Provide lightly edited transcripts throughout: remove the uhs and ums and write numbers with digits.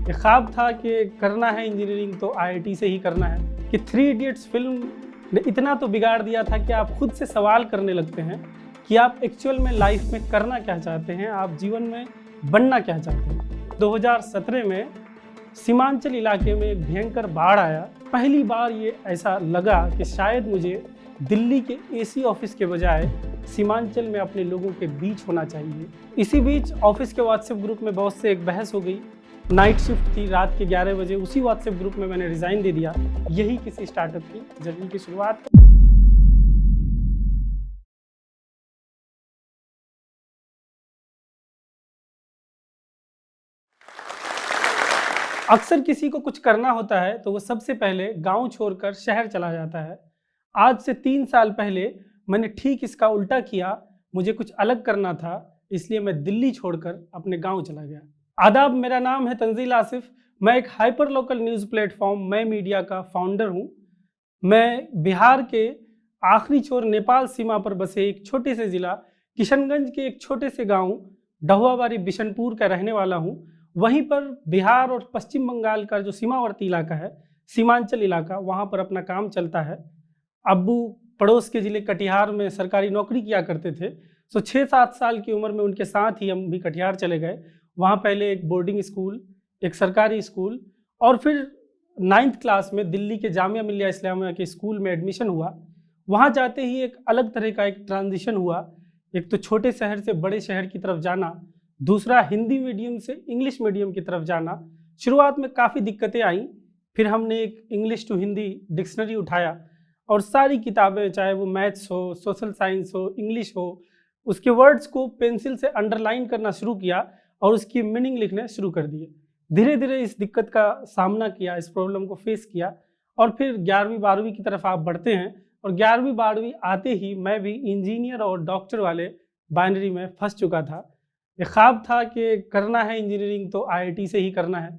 ये ख्वाब था कि करना है इंजीनियरिंग तो आईआईटी से ही करना है कि थ्री इडियट्स फिल्म ने इतना तो बिगाड़ दिया था कि आप खुद से सवाल करने लगते हैं कि आप एक्चुअल में लाइफ में करना क्या चाहते हैं, आप जीवन में बनना क्या चाहते हैं। 2017 में सीमांचल इलाके में एक भयंकर बाढ़ आया। पहली बार ये ऐसा लगा कि शायद मुझे दिल्ली के एसी ऑफिस के बजाय सीमांचल में अपने लोगों के बीच होना चाहिए। इसी बीच ऑफिस के व्हाट्सएप ग्रुप में बहुत से एक बहस हो गई। नाइट शिफ्ट थी, रात के 11 बजे उसी व्हाट्सएप ग्रुप में मैंने रिज़ाइन दे दिया। यही किसी स्टार्टअप की जर्नी की शुरुआत। अक्सर किसी को कुछ करना होता है तो वो सबसे पहले गांव छोड़कर शहर चला जाता है। आज से 3 साल पहले मैंने ठीक इसका उल्टा किया। मुझे कुछ अलग करना था, इसलिए मैं दिल्ली छोड़कर अपने गांव चला गया। आदाब, मेरा नाम है तंजील आसिफ। मैं एक हाइपर लोकल न्यूज़ प्लेटफॉर्म मैं मीडिया का फाउंडर हूं। मैं बिहार के आखिरी छोर नेपाल सीमा पर बसे एक छोटे से ज़िला किशनगंज के एक छोटे से गांव डहुआबारी बिशनपुर का रहने वाला हूं। वहीं पर बिहार और पश्चिम बंगाल का जो सीमावर्ती इलाका है, सीमांचल इलाका, वहाँ पर अपना काम चलता है। अब्बू पड़ोस के ज़िले कटिहार में सरकारी नौकरी किया करते थे, सो 6-7 साल की उम्र में उनके साथ ही हम भी कटिहार चले गए। वहाँ पहले एक बोर्डिंग स्कूल, एक सरकारी स्कूल, और फिर 9th क्लास में दिल्ली के जामिया मिल्लिया इस्लामिया के स्कूल में एडमिशन हुआ। वहाँ जाते ही एक अलग तरह का एक ट्रांजिशन हुआ। एक तो छोटे शहर से बड़े शहर की तरफ जाना, दूसरा हिंदी मीडियम से इंग्लिश मीडियम की तरफ जाना। शुरुआत में काफ़ी दिक्कतें आईं। फिर हमने एक इंग्लिश टू हिंदी डिक्शनरी उठाया और सारी किताबें, चाहे वो मैथ्स हो, सोशल साइंस हो, इंग्लिश हो, उसके वर्ड्स को पेंसिल से अंडरलाइन करना शुरू किया और उसकी मीनिंग लिखने शुरू कर दिए। धीरे धीरे इस दिक्कत का सामना किया, इस प्रॉब्लम को फेस किया, और फिर 11वीं 12वीं की तरफ आप बढ़ते हैं। और 11वीं 12वीं आते ही मैं भी इंजीनियर और डॉक्टर वाले बाइनरी में फंस चुका था। ये ख्वाब था कि करना है इंजीनियरिंग तो आईआईटी से ही करना है।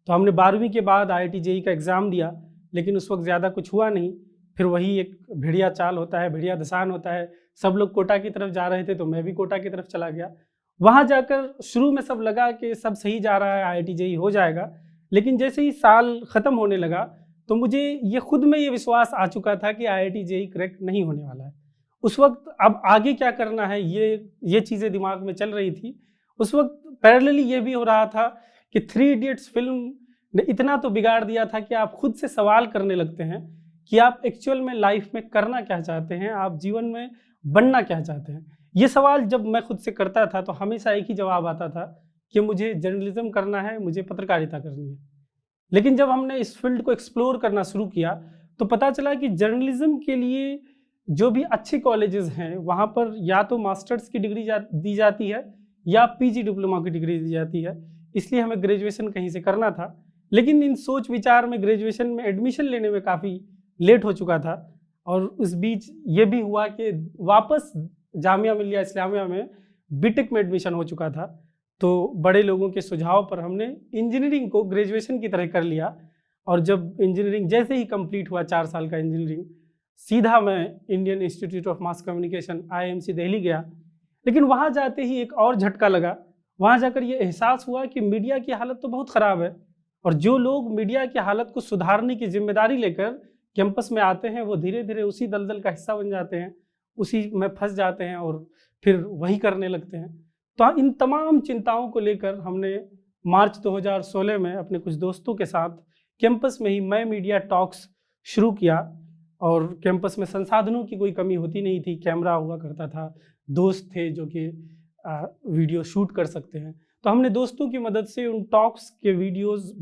तो हमने 12वीं के बाद आईआईटी जेईई का एग्ज़ाम दिया, लेकिन उस वक्त ज़्यादा कुछ हुआ नहीं। फिर वही एक भेड़िया चाल होता है, भेड़िया दसान होता है। सब लोग कोटा की तरफ जा रहे थे तो मैं भी कोटा की तरफ चला गया। वहाँ जाकर शुरू में सब लगा कि सब सही जा रहा है, आईआईटी जेईई हो जाएगा। लेकिन जैसे ही साल ख़त्म होने लगा तो मुझे ये खुद में ये विश्वास आ चुका था कि आईआईटी जेईई क्रैक नहीं होने वाला है। उस वक्त अब आगे क्या करना है, ये चीज़ें दिमाग में चल रही थी। उस वक्त पैरेलली ये भी हो रहा था कि थ्री इडियट्स फिल्म ने इतना तो बिगाड़ दिया था कि आप खुद से सवाल करने लगते हैं कि आप एक्चुअल में लाइफ में करना क्या चाहते हैं, आप जीवन में बनना क्या चाहते हैं। ये सवाल जब मैं खुद से करता था तो हमेशा एक ही जवाब आता था कि मुझे जर्नलिज्म करना है, मुझे पत्रकारिता करनी है। लेकिन जब हमने इस फील्ड को एक्सप्लोर करना शुरू किया तो पता चला कि जर्नलिज्म के लिए जो भी अच्छे कॉलेजेस हैं वहाँ पर या तो मास्टर्स की डिग्री दी जाती है या पीजी डिप्लोमा की डिग्री दी जाती है। इसलिए हमें ग्रेजुएशन कहीं से करना था। लेकिन इन सोच विचार में ग्रेजुएशन में एडमिशन लेने में काफ़ी लेट हो चुका था, और उस बीच ये भी हुआ कि वापस जामिया मिल्लिया इस्लामिया में बीटेक में एडमिशन हो चुका था। तो बड़े लोगों के सुझाव पर हमने इंजीनियरिंग को ग्रेजुएशन की तरह कर लिया। और जब इंजीनियरिंग जैसे ही कंप्लीट हुआ, 4 साल का इंजीनियरिंग, सीधा मैं Indian institute of mass communication IIMC Delhi गया। लेकिन वहाँ जाते ही एक और झटका लगा। वहाँ जाकर ये एहसास हुआ कि मीडिया की हालत तो बहुत ख़राब है, और जो लोग मीडिया की हालत को सुधारने की जिम्मेदारी लेकर कैंपस में आते हैं वो धीरे धीरे उसी दलदल का हिस्सा बन जाते हैं, उसी में फंस जाते हैं और फिर वही करने लगते हैं। तो इन तमाम चिंताओं को लेकर हमने मार्च 2016 में अपने कुछ दोस्तों के साथ कैंपस में ही मैं मीडिया टॉक्स शुरू किया। और कैंपस में संसाधनों की कोई कमी होती नहीं थी, कैमरा हुआ करता था, दोस्त थे जो कि वीडियो शूट कर सकते हैं। तो हमने दोस्तों की मदद से उन टॉक्स के वीडियोस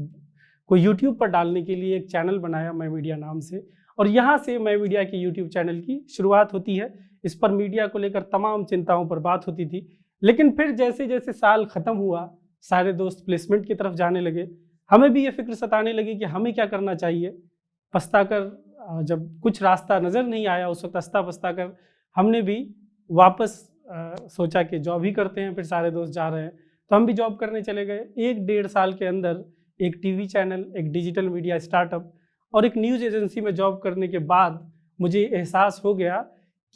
को यूट्यूब पर डालने के लिए एक चैनल बनाया मैं मीडिया नाम से, और यहाँ से मैं मीडिया के यूट्यूब चैनल की शुरुआत होती है। इस पर मीडिया को लेकर तमाम चिंताओं पर बात होती थी। लेकिन फिर जैसे जैसे साल ख़त्म हुआ, सारे दोस्त प्लेसमेंट की तरफ जाने लगे। हमें भी ये फिक्र सताने लगी कि हमें क्या करना चाहिए। पछता कर जब कुछ रास्ता नज़र नहीं आया, उस वक्त हंसता पछता कर हमने भी वापस सोचा कि जॉब ही करते हैं। फिर सारे दोस्त जा रहे हैं तो हम भी जॉब करने चले गए। 1-1.5 साल के अंदर एक टीवी चैनल, एक डिजिटल मीडिया स्टार्टअप और एक न्यूज़ एजेंसी में जॉब करने के बाद मुझे एहसास हो गया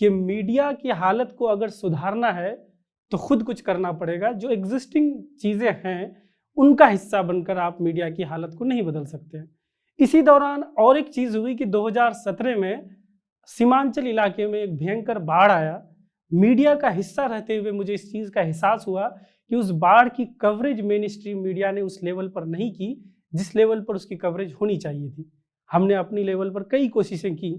कि मीडिया की हालत को अगर सुधारना है तो खुद कुछ करना पड़ेगा। जो एग्जिस्टिंग चीज़ें हैं उनका हिस्सा बनकर आप मीडिया की हालत को नहीं बदल सकते हैं। इसी दौरान और एक चीज़ हुई कि 2017 में सीमांचल इलाके में एक भयंकर बाढ़ आया। मीडिया का हिस्सा रहते हुए मुझे इस चीज़ का एहसास हुआ कि उस बाढ़ की कवरेज मेन स्ट्रीम मीडिया ने उस लेवल पर नहीं की जिस लेवल पर उसकी कवरेज होनी चाहिए थी। हमने अपनी लेवल पर कई कोशिशें की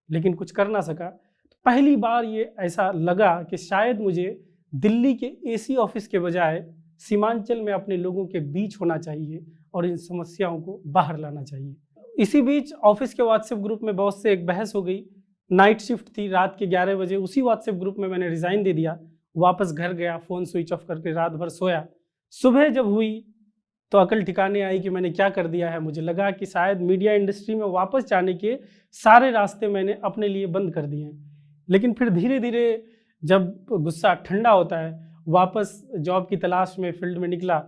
लेकिन कुछ कर ना सका। तो पहली बार ये ऐसा लगा कि शायद मुझे दिल्ली के एसी ऑफिस के बजाय सीमांचल में अपने लोगों के बीच होना चाहिए और इन समस्याओं को बाहर लाना चाहिए। इसी बीच ऑफिस के व्हाट्सएप ग्रुप में बॉस से एक बहस हो गई। नाइट शिफ्ट थी, रात के 11 बजे उसी व्हाट्सएप ग्रुप में मैंने रिज़ाइन दे दिया, वापस घर गया, फ़ोन स्विच ऑफ करके रात भर सोया। सुबह जब हुई तो अकल ठिकाने आई कि मैंने क्या कर दिया है। मुझे लगा कि शायद मीडिया इंडस्ट्री में वापस जाने के सारे रास्ते मैंने अपने लिए बंद कर दिए हैं। लेकिन फिर धीरे धीरे जब गुस्सा ठंडा होता है, वापस जॉब की तलाश में फील्ड में निकला।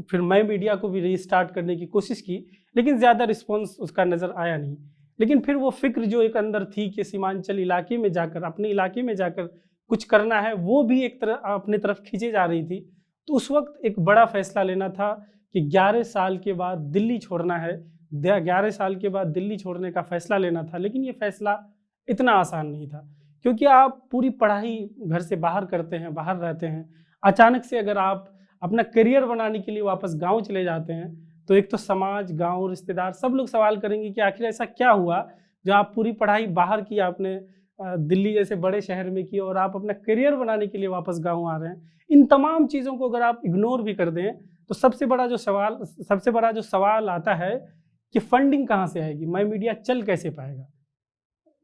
फिर मैं मीडिया को भी रीस्टार्ट करने की कोशिश की लेकिन ज़्यादा रिस्पॉन्स उसका नज़र आया नहीं। लेकिन फिर वो फिक्र जो एक अंदर थी कि सीमांचल इलाके में जाकर, अपने इलाके में जाकर कुछ करना है, वो भी एक तरह अपने तरफ खींचे जा रही थी। तो उस वक्त एक बड़ा फैसला लेना था कि 11 साल के बाद दिल्ली छोड़ना है। 11 साल के बाद दिल्ली छोड़ने का फैसला लेना था। लेकिन ये फैसला इतना आसान नहीं था क्योंकि आप पूरी पढ़ाई घर से बाहर करते हैं, बाहर रहते हैं। अचानक से अगर आप अपना करियर बनाने के लिए वापस गाँव चले जाते हैं तो एक तो समाज, गाँव, रिश्तेदार सब लोग सवाल करेंगे कि आखिर ऐसा क्या हुआ जो आप पूरी पढ़ाई बाहर की आपने दिल्ली जैसे बड़े शहर में की और आप अपना करियर बनाने के लिए वापस गाँव आ रहे हैं। इन तमाम चीज़ों को अगर आप इग्नोर भी कर दें तो सबसे बड़ा जो सवाल आता है कि फंडिंग कहाँ से आएगी, मैं मीडिया चल कैसे पाएगा।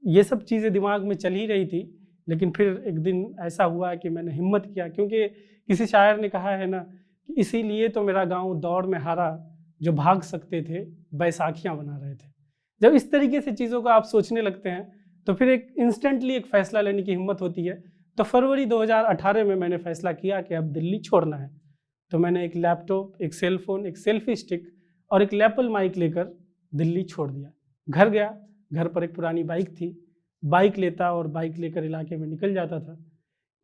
ये सब चीज़ें दिमाग में चल ही रही थी। लेकिन फिर एक दिन ऐसा हुआ कि मैंने हिम्मत किया क्योंकि किसी शायर ने कहा है ना कि इसीलिए तो मेरा गाँव दौड़ में हारा, जो भाग सकते थे बैसाखियाँ बना रहे थे। जब इस तरीके से चीज़ों को आप सोचने लगते हैं तो फिर एक इंस्टेंटली एक फ़ैसला लेने की हिम्मत होती है। तो फरवरी 2018 में मैंने फ़ैसला किया कि अब दिल्ली छोड़ना है। तो मैंने एक लैपटॉप, एक सेल फ़ोन, एक सेल्फी स्टिक और एक लैपल माइक लेकर दिल्ली छोड़ दिया। घर गया, घर पर एक पुरानी बाइक थी, बाइक लेता और बाइक लेकर इलाके में निकल जाता था।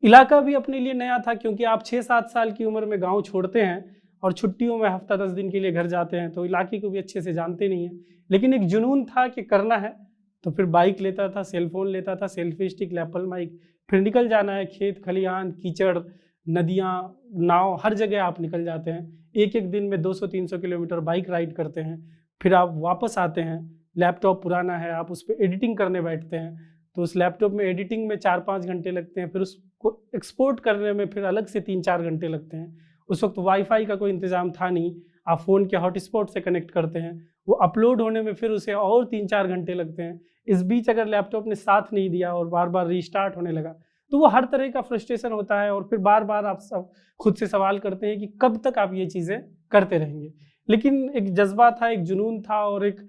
इलाका भी अपने लिए नया था क्योंकि आप 6-7 साल की उम्र में गाँव छोड़ते हैं और छुट्टियों में हफ्ता 10 दिन के लिए घर जाते हैं तो इलाके को भी अच्छे से जानते नहीं हैं। लेकिन एक जुनून था कि करना है। तो फिर बाइक लेता था, सेलफोन लेता था, सेल्फी स्टिक, लैपल माइक, फिर निकल जाना है। खेत खलिहान, कीचड़, नदियाँ, नाव, हर जगह आप निकल जाते हैं। एक दिन में 200-300 किलोमीटर बाइक राइड करते हैं। फिर आप वापस आते हैं, लैपटॉप पुराना है, आप उस पर एडिटिंग करने बैठते हैं तो उस लैपटॉप में एडिटिंग में 4-5 घंटे लगते हैं। फिर उसको एक्सपोर्ट करने में फिर अलग से 3-4 घंटे लगते हैं। उस वक्त वाईफाई का कोई इंतज़ाम था नहीं, आप फ़ोन के हॉटस्पॉट से कनेक्ट करते हैं। वो अपलोड होने में फिर उसे और 3-4 घंटे लगते हैं। इस बीच अगर लैपटॉप ने साथ नहीं दिया और बार बार रीस्टार्ट होने लगा तो वो हर तरह का फ्रस्ट्रेशन होता है और फिर बार बार आप सब खुद से सवाल करते हैं कि कब तक आप ये चीज़ें करते रहेंगे। लेकिन एक जज्बा था, एक जुनून था और एक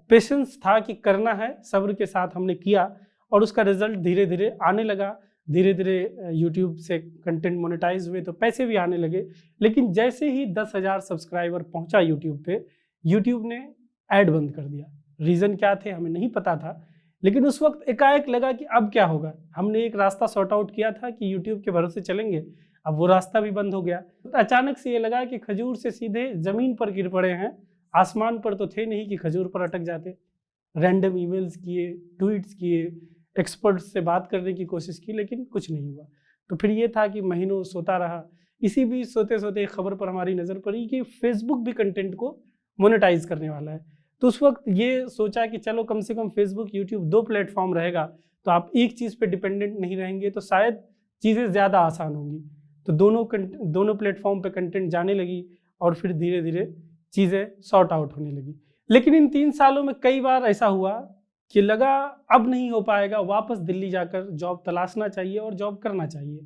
पेशेंस था कि करना है। सब्र के साथ हमने किया और उसका रिजल्ट धीरे धीरे आने लगा। धीरे धीरे यूट्यूब से कंटेंट मोनेटाइज हुए तो पैसे भी आने लगे। लेकिन जैसे ही 10,000 सब्सक्राइबर पहुंचा यूट्यूब पे, यूट्यूब ने ऐड बंद कर दिया। रीज़न क्या थे हमें नहीं पता था, लेकिन उस वक्त एकाएक लगा कि अब क्या होगा। हमने एक रास्ता सॉर्ट आउट किया था कि यूट्यूब के भरोसे चलेंगे, अब वो रास्ता भी बंद हो गया। तो अचानक से ये लगा कि खजूर से सीधे ज़मीन पर गिर पड़े हैं। आसमान पर तो थे नहीं कि खजूर पर अटक जाते। रैंडम ईमेल्स किए, ट्वीट्स किए, एक्सपर्ट्स से बात करने की कोशिश की, लेकिन कुछ नहीं हुआ। तो फिर ये था कि महीनों सोता रहा। इसी बीच सोते सोते एक खबर पर हमारी नज़र पड़ी कि फेसबुक भी कंटेंट को मोनेटाइज करने वाला है। तो उस वक्त ये सोचा कि चलो कम से कम फेसबुक, यूट्यूब 2 प्लेटफॉर्म रहेगा तो आप एक चीज़ पे डिपेंडेंट नहीं रहेंगे तो शायद चीज़ें ज़्यादा आसान होंगी। तो दोनों प्लेटफॉर्म पे कंटेंट जाने लगी और फिर धीरे धीरे चीज़ें सॉर्ट आउट होने लगी। लेकिन इन 3 सालों में कई बार ऐसा हुआ कि लगा अब नहीं हो पाएगा, वापस दिल्ली जाकर जॉब तलाशना चाहिए और जॉब करना चाहिए।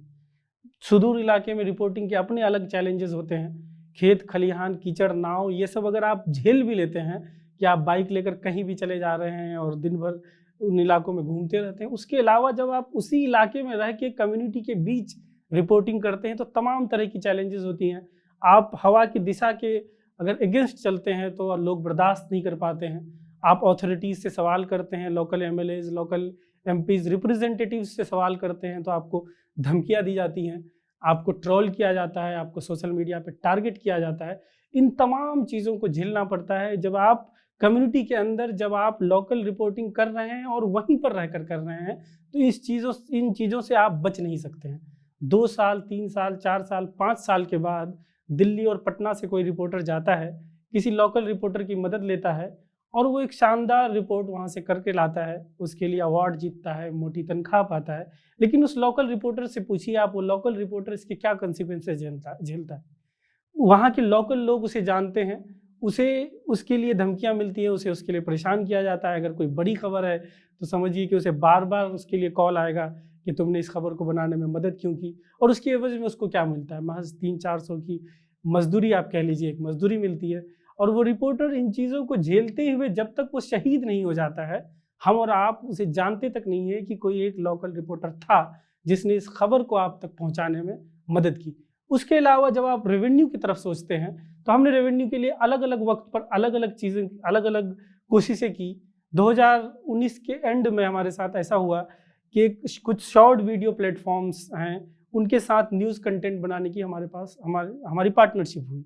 सुदूर इलाके में रिपोर्टिंग के अपने अलग चैलेंजेस होते हैं। खेत खलिहान, कीचड़, नाव, ये सब अगर आप झेल भी लेते हैं कि आप बाइक लेकर कहीं भी चले जा रहे हैं और दिन भर उन इलाकों में घूमते रहते हैं, उसके अलावा जब आप उसी इलाके में रह के कम्युनिटी के बीच रिपोर्टिंग करते हैं तो तमाम तरह की चैलेंजेस होती हैं। आप हवा की दिशा के अगर अगेंस्ट चलते हैं तो लोग बर्दाश्त नहीं कर पाते हैं। आप अथॉरिटीज़ से सवाल करते हैं, local MLAs, local MPs, representatives से सवाल करते हैं तो आपको धमकियाँ दी जाती हैं। आपको ट्रोल किया जाता है, आपको सोशल मीडिया पे टारगेट किया जाता है। इन तमाम चीज़ों को झेलना पड़ता है जब आप कम्युनिटी के अंदर, जब आप लोकल रिपोर्टिंग कर रहे हैं और वहीं पर रहकर कर रहे हैं, तो इन चीज़ों से आप बच नहीं सकते हैं। 2 साल, 3 साल, 4 साल, 5 साल के बाद दिल्ली और पटना से कोई रिपोर्टर जाता है, किसी लोकल रिपोर्टर की मदद लेता है और वो एक शानदार रिपोर्ट वहाँ से करके लाता है, उसके लिए अवार्ड जीतता है, मोटी तनख्वाह पाता है। लेकिन उस लोकल रिपोर्टर से पूछिए आप, वो लोकल रिपोर्टर इसके क्या कॉन्सिक्वेंसेस झेलता है। वहाँ के लोकल लोग उसे जानते हैं, उसे उसके लिए धमकियाँ मिलती हैं, उसे उसके लिए परेशान किया जाता है। अगर कोई बड़ी खबर है तो समझिए कि उसे बार-बार उसके लिए कॉल आएगा कि तुमने इस खबर को बनाने में मदद क्यों की, और उसकी एवज़ में उसको क्या मिलता है, महज़ 300-400 की मज़दूरी, आप कह लीजिए एक मज़दूरी मिलती है। और वो रिपोर्टर इन चीज़ों को झेलते हुए जब तक वो शहीद नहीं हो जाता है, हम और आप उसे जानते तक नहीं है कि कोई एक लोकल रिपोर्टर था जिसने इस खबर को आप तक पहुँचाने में मदद की। उसके अलावा जब आप रेवेन्यू की तरफ सोचते हैं, तो हमने रेवेन्यू के लिए अलग-अलग वक्त पर अलग-अलग चीज़ें, अलग-अलग कोशिशें की। 2019 के एंड में हमारे साथ ऐसा हुआ कि कुछ शॉर्ट वीडियो प्लेटफॉर्म्स हैं, उनके साथ न्यूज़ कंटेंट बनाने की हमारी पार्टनरशिप हुई।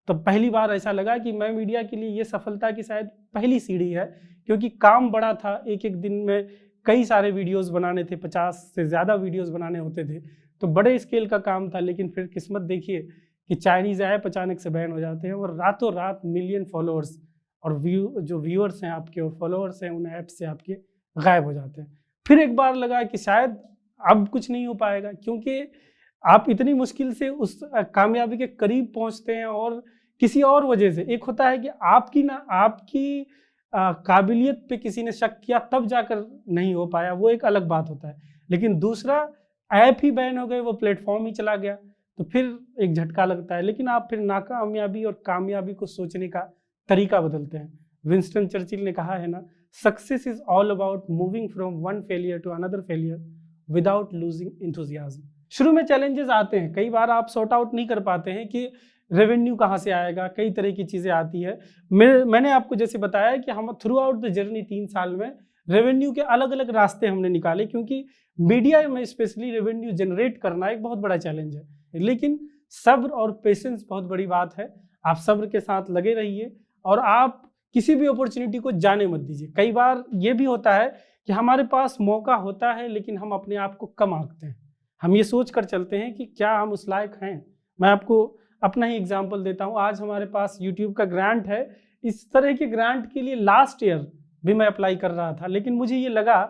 तब पहली बार ऐसा लगा कि मैं मीडिया के लिए ये सफलता की शायद पहली सीढ़ी है, क्योंकि काम बड़ा था। एक दिन में कई सारे वीडियोस बनाने थे, 50 से ज़्यादा वीडियोस बनाने होते थे, तो बड़े स्केल का काम था। लेकिन फिर किस्मत देखिए कि चाइनीज़ ऐप अचानक से बैन हो जाते हैं और रातों रात मिलियन फॉलोअर्स और व्यूअर्स हैं आपके और फॉलोअर्स हैं उन ऐप से आपके गायब हो जाते हैं। फिर एक बार लगा कि शायद अब कुछ नहीं हो पाएगा, क्योंकि आप इतनी मुश्किल से उस कामयाबी के करीब पहुंचते हैं और किसी और वजह से, एक होता है कि आपकी काबिलियत पे किसी ने शक किया तब जाकर नहीं हो पाया, वो एक अलग बात होता है। लेकिन दूसरा, ऐप ही बैन हो गए, वो प्लेटफॉर्म ही चला गया, तो फिर एक झटका लगता है। लेकिन आप फिर नाकामयाबी और कामयाबी को सोचने का तरीका बदलते हैं। विंस्टन चर्चिल ने कहा है ना, success is all about moving from one failure to another failure without losing enthusiasm. शुरू में चैलेंजेस आते हैं, कई बार आप सॉर्ट आउट नहीं कर पाते हैं कि रेवेन्यू कहाँ से आएगा, कई तरह की चीज़ें आती है। मैंने आपको जैसे बताया कि हम थ्रू आउट द जर्नी 3 साल में रेवेन्यू के अलग अलग रास्ते हमने निकाले, क्योंकि मीडिया में स्पेशली रेवेन्यू जनरेट करना एक बहुत बड़ा चैलेंज है। लेकिन सब्र और पेशेंस बहुत बड़ी बात है। आप सब्र के साथ लगे रहिए और आप किसी भी अपॉर्चुनिटी को जाने मत दीजिए। कई बार ये भी होता है कि हमारे पास मौका होता है लेकिन हम अपने आप को कम आंकते हैं। हम ये सोच कर चलते हैं कि क्या हम उस लायक हैं। मैं आपको अपना ही एग्जांपल देता हूँ। आज हमारे पास यूट्यूब का ग्रांट है। इस तरह के ग्रांट के लिए लास्ट ईयर भी मैं अप्लाई कर रहा था, लेकिन मुझे ये लगा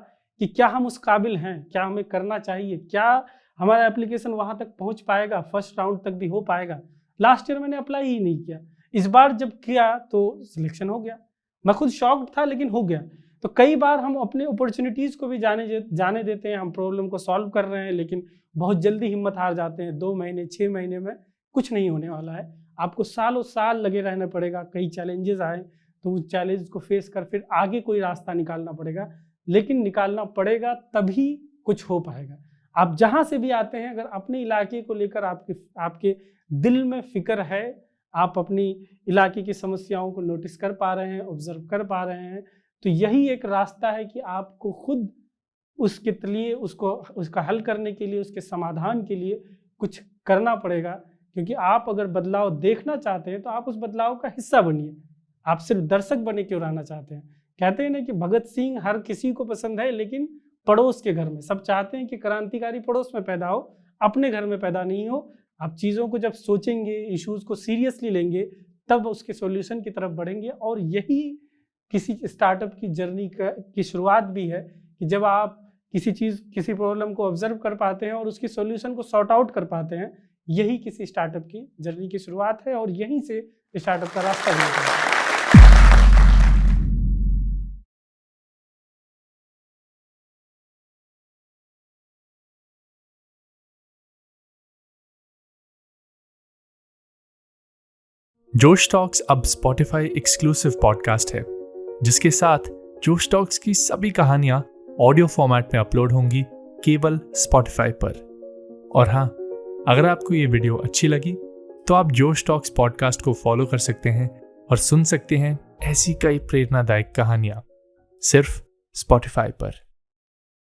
कि क्या हम उस काबिल हैं, क्या हमें करना चाहिए, क्या हमारा एप्लीकेशन वहाँ तक पहुँच पाएगा, फर्स्ट राउंड तक भी हो पाएगा। लास्ट ईयर मैंने अप्लाई ही नहीं किया। इस बार जब किया तो सिलेक्शन हो गया। मैं खुद शॉक्ड था, लेकिन हो गया। तो कई बार हम अपने अपॉर्चुनिटीज़ को भी जाने देते हैं। हम प्रॉब्लम को सॉल्व कर रहे हैं लेकिन बहुत जल्दी हिम्मत हार जाते हैं। 2 महीने 6 महीने में कुछ नहीं होने वाला है। आपको सालों साल लगे रहना पड़ेगा। कई चैलेंजेस आए तो उस चैलेंज को फेस कर फिर आगे कोई रास्ता निकालना पड़ेगा, लेकिन निकालना पड़ेगा तभी कुछ हो पाएगा। आप जहाँ से भी आते हैं, अगर अपने इलाके को लेकर आपके दिल में फिक्र है, आप अपनी इलाके की समस्याओं को नोटिस कर पा रहे हैं, ऑब्जर्व कर पा रहे हैं, तो यही एक रास्ता है कि आपको खुद उसके लिए उसका हल करने के लिए, उसके समाधान के लिए कुछ करना पड़ेगा। क्योंकि आप अगर बदलाव देखना चाहते हैं तो आप उस बदलाव का हिस्सा बनिए। आप सिर्फ दर्शक बने क्यों रहना चाहते हैं? कहते हैं ना कि भगत सिंह हर किसी को पसंद है, लेकिन पड़ोस के घर में। सब चाहते हैं कि क्रांतिकारी पड़ोस में पैदा हो, अपने घर में पैदा नहीं हो। आप चीज़ों को जब सोचेंगे, इश्यूज़ को सीरियसली लेंगे, तब उसके सॉल्यूशन की तरफ बढ़ेंगे। और यही किसी स्टार्टअप की जर्नी की शुरुआत भी है कि जब आप किसी प्रॉब्लम को ऑब्जर्व कर पाते हैं और उसकी सॉल्यूशन को सॉर्ट आउट कर पाते हैं, यही किसी स्टार्टअप की जर्नी की शुरुआत है और यहीं से स्टार्टअप का रास्ता भी होता है। जोश टॉक्स अब स्पॉटिफाई एक्सक्लूसिव पॉडकास्ट है, जिसके साथ जोश टॉक्स की सभी कहानियां ऑडियो फॉर्मेट में अपलोड होंगी केवल स्पॉटिफाई पर। और हाँ, अगर आपको ये वीडियो अच्छी लगी तो आप जोश टॉक्स पॉडकास्ट को फॉलो कर सकते हैं और सुन सकते हैं ऐसी कई प्रेरणादायक कहानियां सिर्फ स्पॉटिफाई पर।